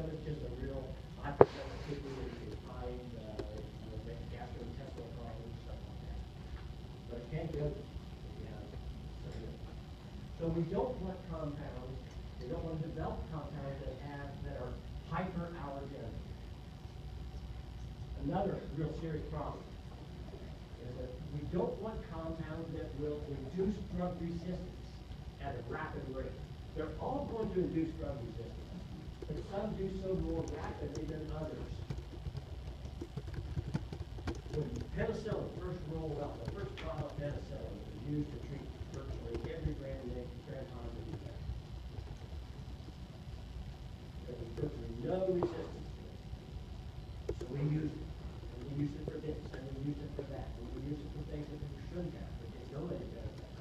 of it's just a real hypersensitivity to hide, gastrointestinal problems, stuff like that. But it can kill you if you have some. So we don't want compounds, we don't want to develop compounds that are hyperallergenic. Another real serious problem is that we don't want compounds that will induce drug resistance at a rapid rate. They're all going to induce drug resistance, but some do so more rapidly than others. When penicillin first rolled out, the first trial of penicillin was used to treat virtually every gram-positive infection. There was virtually no resistance to it. So we used it. And we used it for this, and we used it for that, and we used it for things that we shouldn't have, because nobody does that.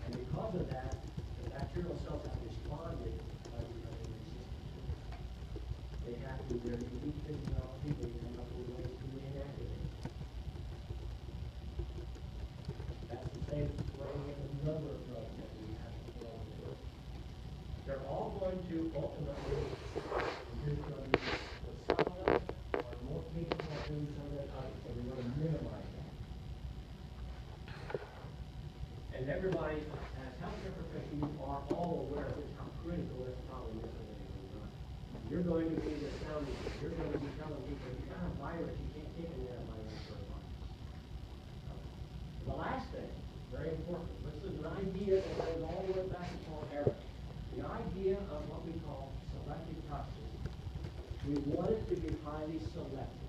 And because of that, the bacterial cells have responded by becoming resistant to it. They have to, their unique physiology, they come up with ways to inactivate it. That's the same way with a number of drugs that we have to throw in the. They're all going to ultimately induce drug resistance. But some of them are more capable of doing some than others, so we want to minimize that. And everybody, as healthcare professionals, you are all aware of how critical this problem is in the. You're going to be the sounding, you're going to be telling people, if you got a virus, you can't take any antibiotics for a virus. The last thing, very important, this is an idea that goes all the way back to Paul Ehrlich. The idea of what we call selective toxicity. We want it to be highly selective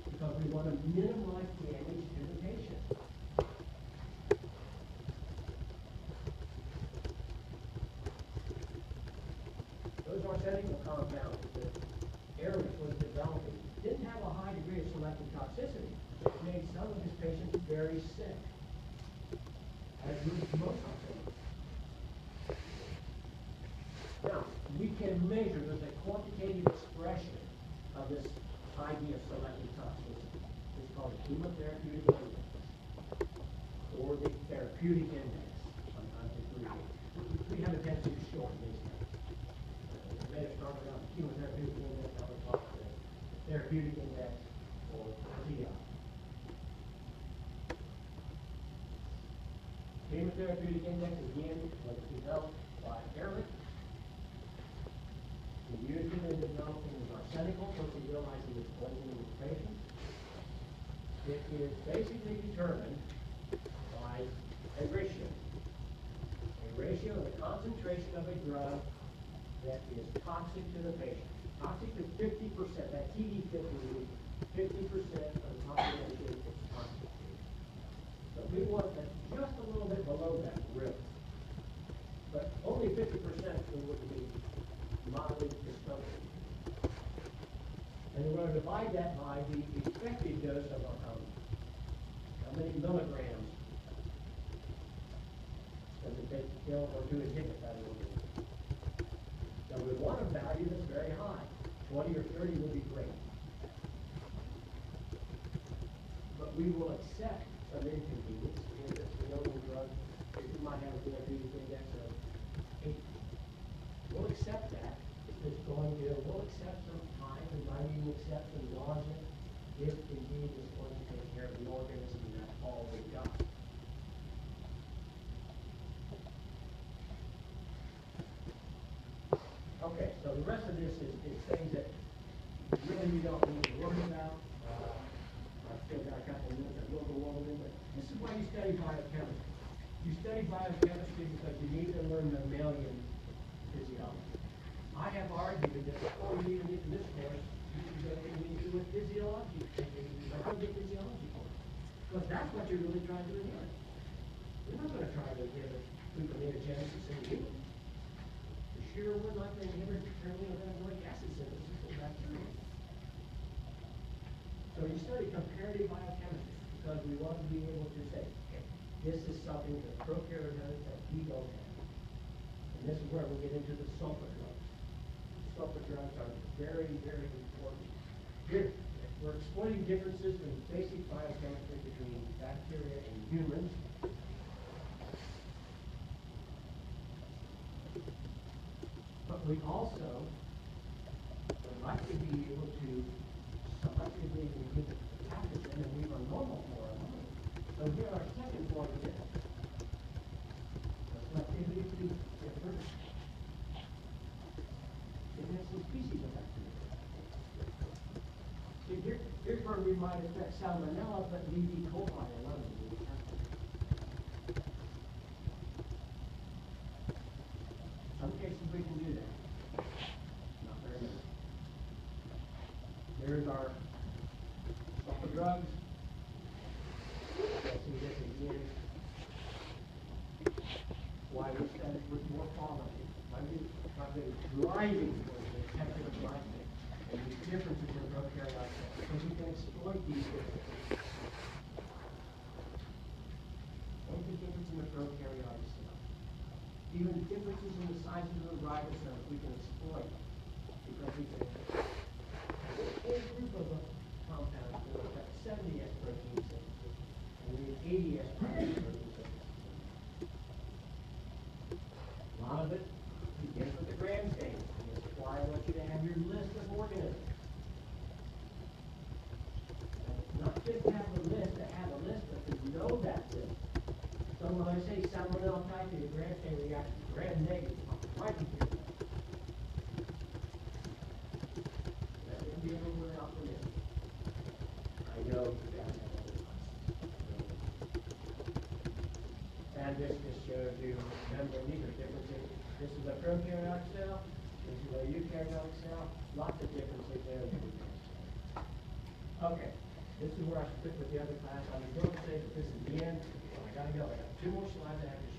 because we want to minimize damage to the patient. Those arsenical compounds that Ehrlich was developing didn't have a high degree of selective toxicity. It made some of his patients very sick, as would most arsenic. Now, we can measure, there's a quantitative expression of this idea of selective toxicity. It's called the chemotherapeutic index, or the therapeutic index. Sometimes it's abbreviated. We have a tendency to shorten these things. It may have started out the chemotherapeutic index, now we're talking the therapeutic index, or TI. Chemotherapeutic index, again, was developed by Ehrlich. We used it in developing the arsenical, so we realized he was poisoning the patient. It is basically determined by a ratio. A ratio of the concentration of a drug that is toxic to the patient. Toxic to 50%, that TD50 is 50% of the population is toxic to. So we want that just a little bit below that, really. But only 50% would be moderate discomfort. And we're going to divide that by the effective dose of how many milligrams does it take to kill or to inhibit that organism. So we want a value that's very high. 20 or 30 would be great. But we will accept some inconvenience in this renewable drug. You might have a therapeutic index of 8. We'll accept that. We'll accept some time, and might even accept some nausea if indeed it's going to take care of the organism and that's all we've got. Okay, so the rest of this is things that really you don't need to worry about. I've still got a couple of minutes that we'll go over them, but this is why you study biochemistry. You study biochemistry because you need to learn mammalian physiology. I have argued that before you even get to this course, you should go into a physiology. Like go get physiology course. Because that's what you're really trying to inherit. We're not going to try to inherit gluconeogenesis in humans. For sure, we're not going to inherit terminal acid synthesis in bacteria. So you study comparative biochemistry because we want to be able to say, okay, this is something that prokaryotes that we don't have. And this is where we get into the sulfur drugs. Sulfur drugs are very, very important. Here, we're exploiting differences in basic biochemistry between bacteria and humans. But we also would like to be able to selectively remove the pathogen and leave our normal flora alone. So here our second point is the selectivity to be different. It has some species of bacteria. See, here's where we might affect Salmonella, but leave E. coli alone. Some cases we can do that. Not very many. Here's our sulfur drugs. Let's see this again. Why we said it was more quality. Why we driving towards the technical glyphosate and these differences in prokaryotic cells. Because we can exploit these differences. What's the difference in the prokaryotic cell? Even differences in the size of the ribosomes we can exploit because we can a whole group of compounds that affect 70 S protein synthesis and we need 80 S protein synthesis. A lot of it begins with the gram stain. That's why I want you to have your list of organisms. And not just have a list to have a list, but to know that list. So when I say Salmonella typhi, gram stain reaction, gram negative, why do you do that? Let them be able to put out the list. I know you guys have other classes. And this just shows you, remember, these are differences. This is a prokaryotic cell, this is a eukaryotic cell, lots of differences there. Okay, this is where I should quit with the other class. I'm going to say that this is the end. I gotta go. I got 2 more slides I have to